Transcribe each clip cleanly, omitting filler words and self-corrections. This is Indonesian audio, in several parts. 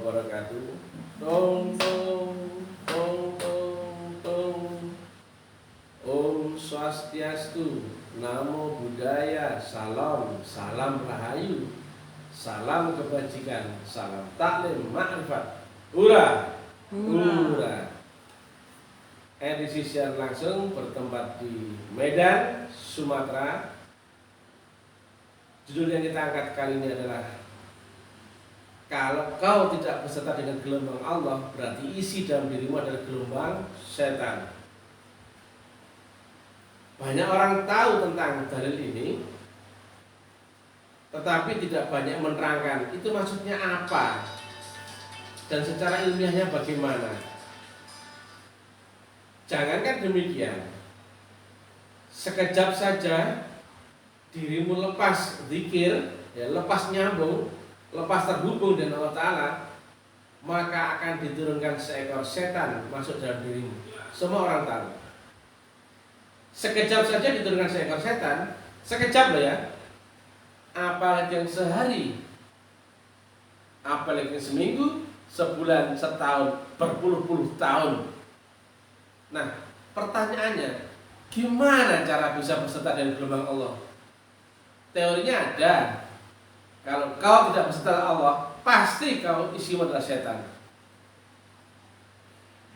wabarakatuh. Tong tong tong tong tong. Om Swastiastu, Namo Buddhaya, salam, salam rahayu, salam kebajikan, salam taklim ma'rifat. Hura, hura. Edisi siar langsung bertempat di Medan, Sumatera. Judul yang kita angkat kali ini adalah kalau kau tidak beserta dengan gelombang Allah, berarti isi dalam dirimu adalah gelombang setan. Banyak orang tahu tentang dalil ini, tetapi tidak banyak menerangkan itu maksudnya apa dan secara ilmiahnya bagaimana. Jangankan demikian, sekejap saja dirimu lepas zikir, ya, lepas nyambung, lepas terhubung dengan Allah Ta'ala, maka akan diturunkan seekor setan masuk dalam dirimu. Semua orang tahu. Sekejap saja diturunkan seekor setan, sekejap loh ya. Apalagi yang sehari, apalagi yang seminggu, sebulan, setahun, berpuluh-puluh tahun. Nah, pertanyaannya, gimana cara bisa beserta dengan gelombang Allah? Teorinya ada. Kalau kau tidak beserta Allah, pasti kau isi adalah setan.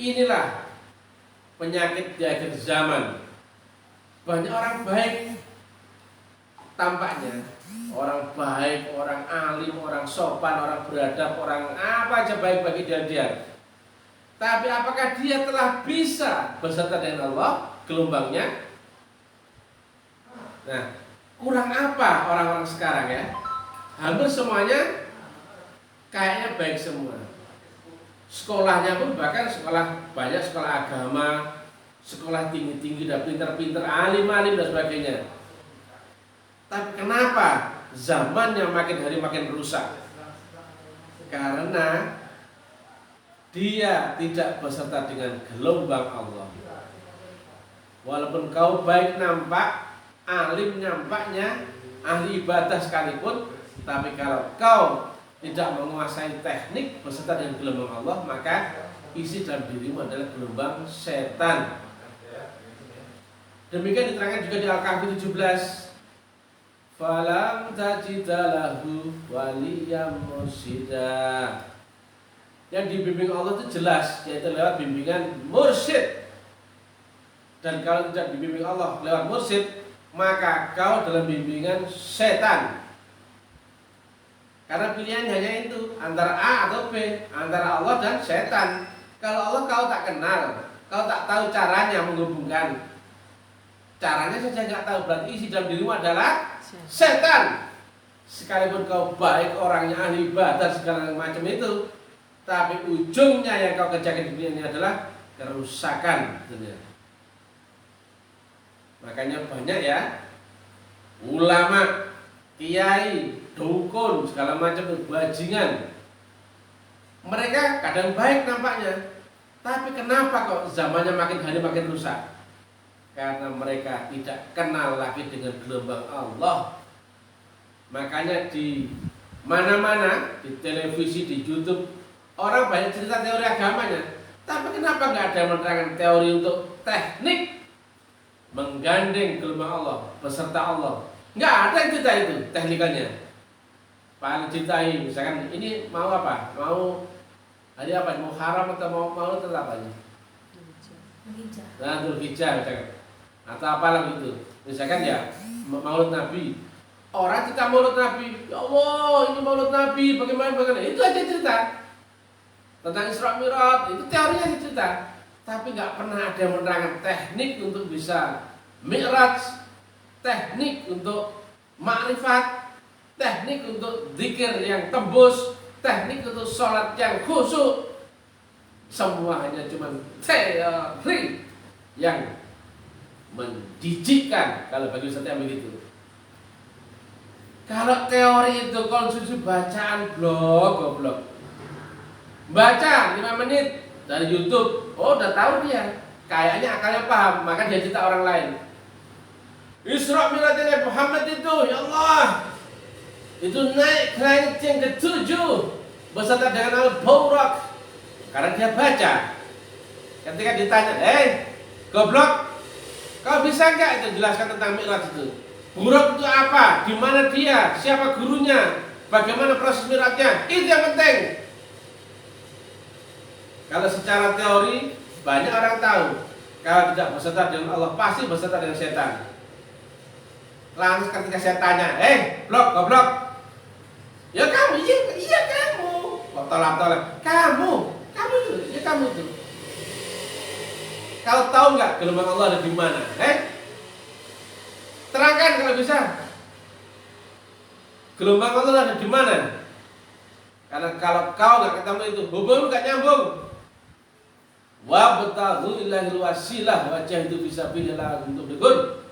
Inilah penyakit di akhir zaman. Banyak orang baik tampaknya, orang baik, orang alim, orang sopan, orang beradab, orang apa aja baik bagi dia. Tapi apakah dia telah bisa beserta dengan Allah gelombangnya? Nah, kurang apa orang-orang sekarang ya? Hampir semuanya kayaknya baik semua. Sekolahnya pun bahkan banyak sekolah agama, sekolah tinggi-tinggi, dan pinter-pinter, alim-alim dan sebagainya. Tapi kenapa zamannya makin hari makin rusak? Karena dia tidak beserta dengan gelombang Allah. Walaupun kau baik nampak, alim nampaknya, ahli ibadah sekalipun, tapi kalau kau tidak menguasai teknik beserta dengan gelombang Allah, maka isi dalam dirimu adalah gelombang setan. Demikian diterangkan juga di Al-Kahfi 17. Falam tajidalahu waliyam mursida. Yang dibimbing Allah itu jelas, yaitu lewat bimbingan mursyid. Dan kalau tidak dibimbing Allah lewat mursyid, maka kau dalam bimbingan setan. Karena pilihan hanya itu, antara A atau B, antara Allah dan setan. Kalau Allah kau tak kenal, kau tak tahu caranya menghubungkan. Caranya saja nggak tahu, berarti isi dalam dirimu adalah setan. Sekalipun kau baik, orangnya ahli ibadah segala macam itu, tapi ujungnya yang kau kerjakan di dunia ini adalah kerusakan dunia. Makanya banyak ya ulama, kiai, dukun, segala macam bajingan. Mereka kadang baik nampaknya, tapi kenapa kok zamannya makin hari makin rusak? Karena mereka tidak kenal lagi dengan gelombang Allah. Makanya di mana-mana, di televisi, di YouTube, orang banyak cerita teori agamanya, tapi kenapa nggak ada yang menerangkan teori untuk teknik menggandeng gelombang Allah beserta Allah? Nggak ada yang cerita itu teknikannya. Paling ceritain, misalkan ini mau apa? Mau hari apa? Mau haram atau mau tetap aja? Nah, Dzulhijjah misalkan. Atau apalah gitu. Misalkan ya Maulid Nabi. Orang kita Maulid Nabi, ya Allah, ini Maulid Nabi, bagaimana? Itu aja cerita. Tentang Isra Mi'raj, itu teorinya cerita. Tapi nggak pernah ada yang menerangkan teknik untuk bisa Mi'raj, teknik untuk makrifat, teknik untuk zikir yang tembus, teknik untuk sholat yang khusyuk. Semua hanya cuma teori yang menjijikkan kalau bagi Ustaz yang begitu. Kalau teori itu konsumsi bacaan blog. Baca 5 menit dari YouTube, oh udah tahu dia. Kayaknya akalnya paham, maka dia cerita orang lain. Isra Mi'raj Muhammad itu, ya Allah, itu naik ke langit yang ke-7. beserta dengan al-buraq, karena dia baca. Ketika ditanya, goblok, kau bisa nggak itu jelaskan tentang Mi'raj itu? Buraq itu apa? Di mana dia? Siapa gurunya? Bagaimana proses Mi'rajnya? Itu yang penting. Kalau secara teori banyak orang tahu, kalau tidak beserta dengan Allah pasti beserta dengan setan. Langsung ketika saya tanya, goblok, ya kamu, iya kamu, tolak, kamu itu, ya kamu itu. Kalau tahu nggak gelombang Allah ada di mana? Terangkan kalau bisa. Gelombang Allah ada di mana? Karena kalau kau nggak ketemu itu, hubungan nggak nyambung. Wabtaghu illahil wasilah wajahdu fisabilillah untuk bergun.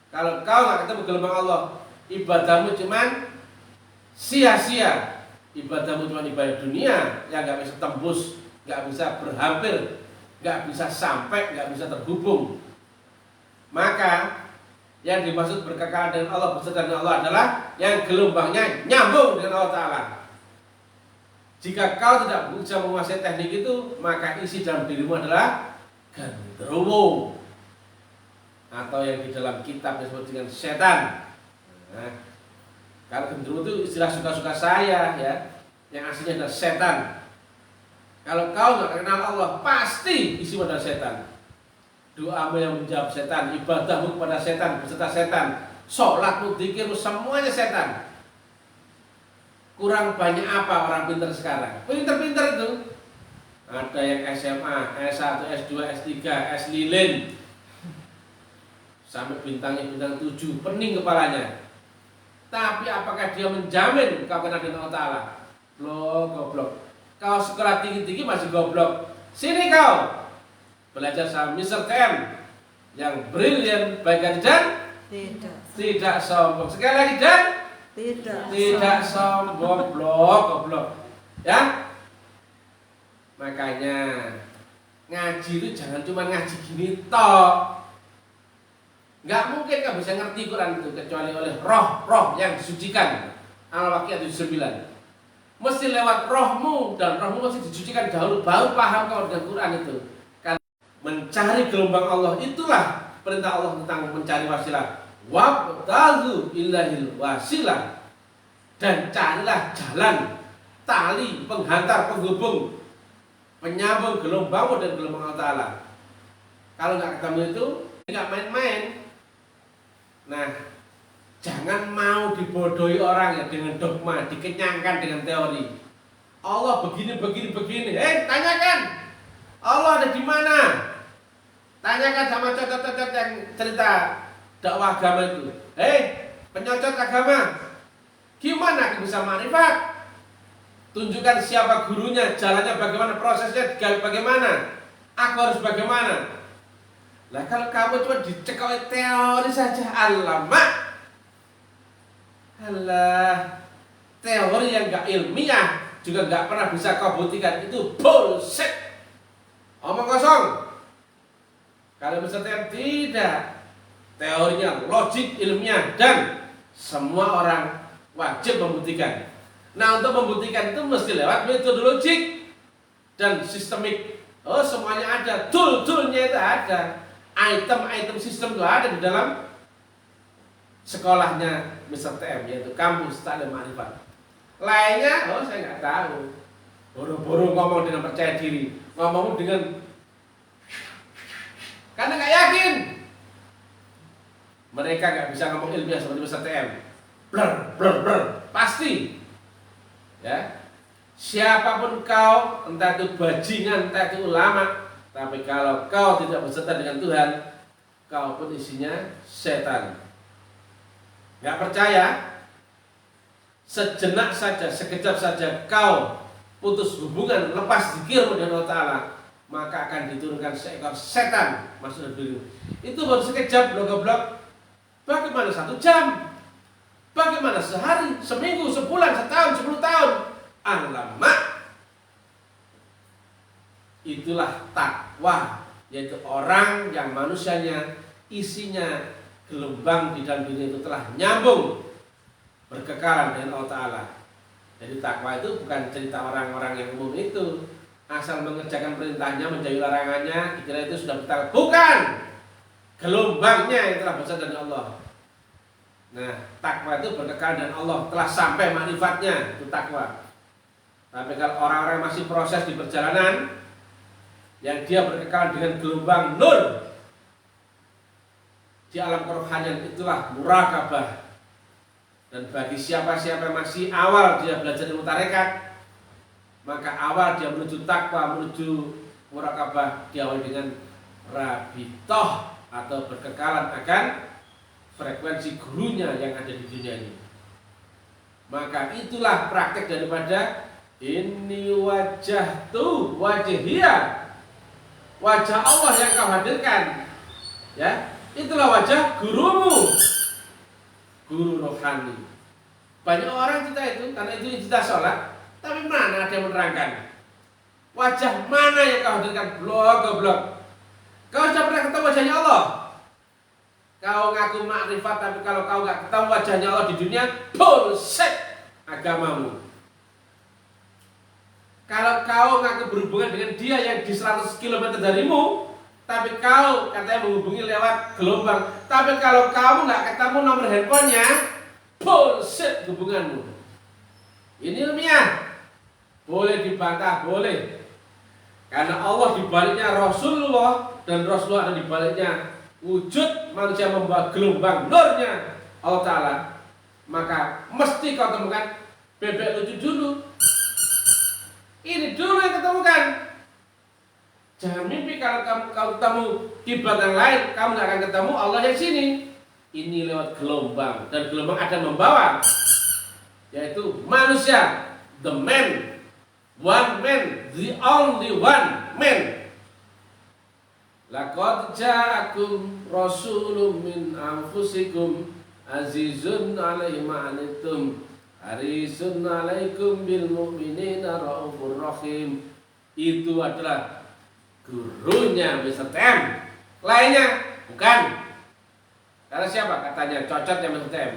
Kalau kau nggak ketemu gelombang Allah, ibadahmu cuman sia-sia. Ibadahmu cuma ibadah dunia yang nggak bisa tembus, nggak bisa berhampir, nggak bisa sampai, nggak bisa terhubung. Maka yang dimaksud berkekalan dengan Allah, beserta dengan Allah adalah yang gelombangnya nyambung dengan Allah Ta'ala. Jika kau tidak bisa menguasai teknik itu, maka isi dalam dirimu adalah gandruwo, atau yang di dalam kitab disebut dengan setan. Nah, kalau gandruwo itu istilah suka-suka saya ya, yang aslinya adalah setan. Kalau kau nggak kenal Allah, pasti isimu adalah setan. Doamu yang menjawab setan, ibadahmu kepada setan, beserta setan, sholatmu, dzikirmu, semuanya setan. Kurang banyak apa orang pintar sekarang? Pintar-pintar itu. Ada yang SMA, S1, S2, S3, S lilin, sampai bintangnya bintang 7, pening kepalanya. Tapi apakah dia menjamin kau kenal dengan Allah Ta'ala? Goblok. Kau sekolah tinggi-tinggi masih goblok. Sini kau belajar sama Mr. TM yang brilian, baik dan tidak sombong. Sekali lagi dan tidak sombong, goblok. Ya. Makanya ngaji itu jangan cuma ngaji gini toh. Nggak mungkin kamu bisa ngerti Quran itu kecuali oleh roh yang disucikan. Al-Waqiah 79. Mesti lewat rohmu, dan rohmu mesti disucikan dahulu, baru paham kau dengan Quran itu. Karena mencari gelombang Allah itulah perintah Allah tentang mencari wasilah. Wabtaghu illahil wasilah, dan carilah jalan, tali, penghantar, penghubung, penyambung gelombangmu dan gelombang Allah Ta'ala. Kalau nggak ketemu itu, nggak main-main. Nah, jangan mau dibodohi orang ya dengan dogma, dikenyangkan dengan teori. Allah begini. Tanyakan Allah ada di mana? Tanyakan sama cocok-cocok yang cerita dakwah agama itu. Penyocot agama, gimana aku bisa marifat? Tunjukkan siapa gurunya, jalannya bagaimana, prosesnya bagaimana, aku harus bagaimana. Lah kalau kamu cuma dicekoi teori saja, alamak. Alah, teori yang gak ilmiah juga gak pernah bisa kau buktikan, itu bullshit. Omong kosong. Kalau misalnya tidak, teorinya logik, ilmiah, dan semua orang wajib membuktikan. Nah, untuk membuktikan itu mesti lewat metodologik dan sistemik. Oh, semuanya ada, tool-toolnya itu ada, item-item sistem itu ada di dalam sekolahnya Mr. TM, yaitu kampus Taklim Ma'rifat. Lainnya, saya nggak tahu. Boro-boro ngomong dengan percaya diri, ngomong dengan karena nggak yakin. Mereka nggak bisa ngomong ilmiah seperti Mr. TM. Blur, pasti. Ya, siapapun kau, entah itu bajingan, entah itu ulama, tapi kalau kau tidak beserta dengan Tuhan, kau pun isinya setan. Gak percaya? Sejenak saja, sekejap saja kau putus hubungan, lepas zikir dengan Allah Ta'ala, maka akan diturunkan seekor setan masuk ke dirimu. Itu baru sekejap, blok. Bagaimana 1 jam? Bagaimana sehari, seminggu, sebulan, setahun, 10 tahun? Alamak. Itulah takwa, yaitu orang yang manusianya, isinya, gelombang di dalam diri itu telah nyambung, berkekalan dengan Allah Ta'ala. Jadi takwa itu bukan cerita orang-orang yang umum itu, asal mengerjakan perintahnya, menjauhi larangannya, dikira itu sudah bertakwa. Bukan, gelombangnya itulah bahasa dari Allah. Nah, takwa itu berkekal dan Allah telah sampai makrifatnya, itu takwa. Tapi kalau orang-orang masih proses di perjalanan, yang dia berkekal dengan gelombang nur di alam kerohanian, itulah muraqabah. Dan bagi siapa-siapa yang masih awal dia belajar ilmu tarekat, maka awal dia menuju takwa, menuju muraqabah, diawali dengan rabitoh atau berkekalan akan frekuensi gurunya yang ada di dunia ini. Maka itulah praktek daripada ini wajah tu wajhiyah, wajah Allah yang kau hadirkan, ya, itulah wajah gurumu, guru rohani. Banyak orang kita itu, karena itu kita sholat, tapi mana ada yang menerangkan wajah mana yang kau hadirkan? Blok. Kau sudah pernah ketemu wajahnya Allah? Kau ngaku makrifat, tapi kalau kau nggak ketemu wajahnya Allah di dunia, bullshit agamamu. Kalau kau ngaku berhubungan dengan dia yang di 100 km darimu, tapi kau katanya menghubungi lewat gelombang, tapi kalau kamu nggak ketemu nomor handphonenya, bullshit hubunganmu. Ini ilmiah, boleh dibantah, boleh, karena Allah dibaliknya Rasulullah, dan Rasulullah ada dibaliknya wujud manusia membawa gelombang nurnya Allah Ta'ala. Maka mesti kau temukan bebek lucu dulu, ini dulu yang ketemukan. Jangan mimpi kalau kau ketemu kiblat yang lain, kamu gak akan ketemu Allah yang sini. Ini lewat gelombang, dan gelombang ada membawa, yaitu manusia, the man, one man, the only one man. Laqad ja'akum rasulun min anfusikum azizun 'alaihi ma 'anittum harisun 'alaikum bil mu'minina raufur rahim. Itu adalah gurunya Mr. TM. Lainnya bukan. Karena siapa katanya cocoknya Mr. TM?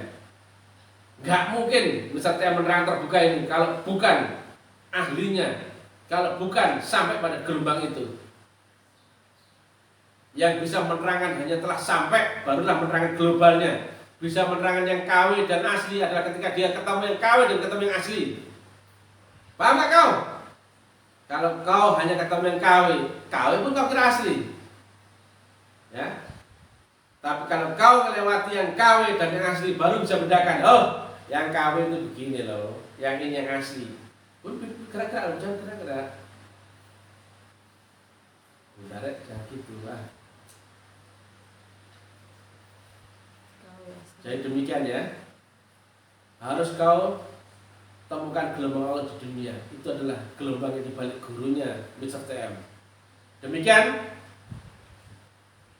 Gak mungkin Mr. TM menerang terbuka ini kalau bukan ahlinya, kalau bukan sampai pada gelombang itu. Yang bisa menerangkan hanya telah sampai, barulah menerangkan globalnya. Bisa menerangkan yang KW dan asli adalah ketika dia ketemu yang KW dan ketemu yang asli. Paham gak kau? Kalau kau hanya ketemu yang KW, KW pun kau kira asli, ya. Tapi kalau kau melewati yang KW dan yang asli, baru bisa bedakan. Oh, yang KW itu begini loh, yang ini yang asli. Gerak-gerak, jangan gerak-gerak. Bentar, jangan gitu lah. Jadi demikian ya. Harus kau temukan gelombang Allah di dunia. Itu adalah gelombang yang dibalik gurunya Mr. TM. Demikian,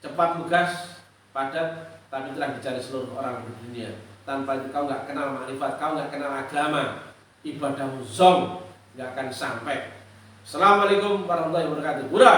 cepat, lugas, padat, tapi telah dicari seluruh orang di dunia. Tanpa itu kau nggak kenal makrifat, kau nggak kenal agama, ibadahmu zong, nggak akan sampai. Assalamualaikum warahmatullahi wabarakatuh. Hura.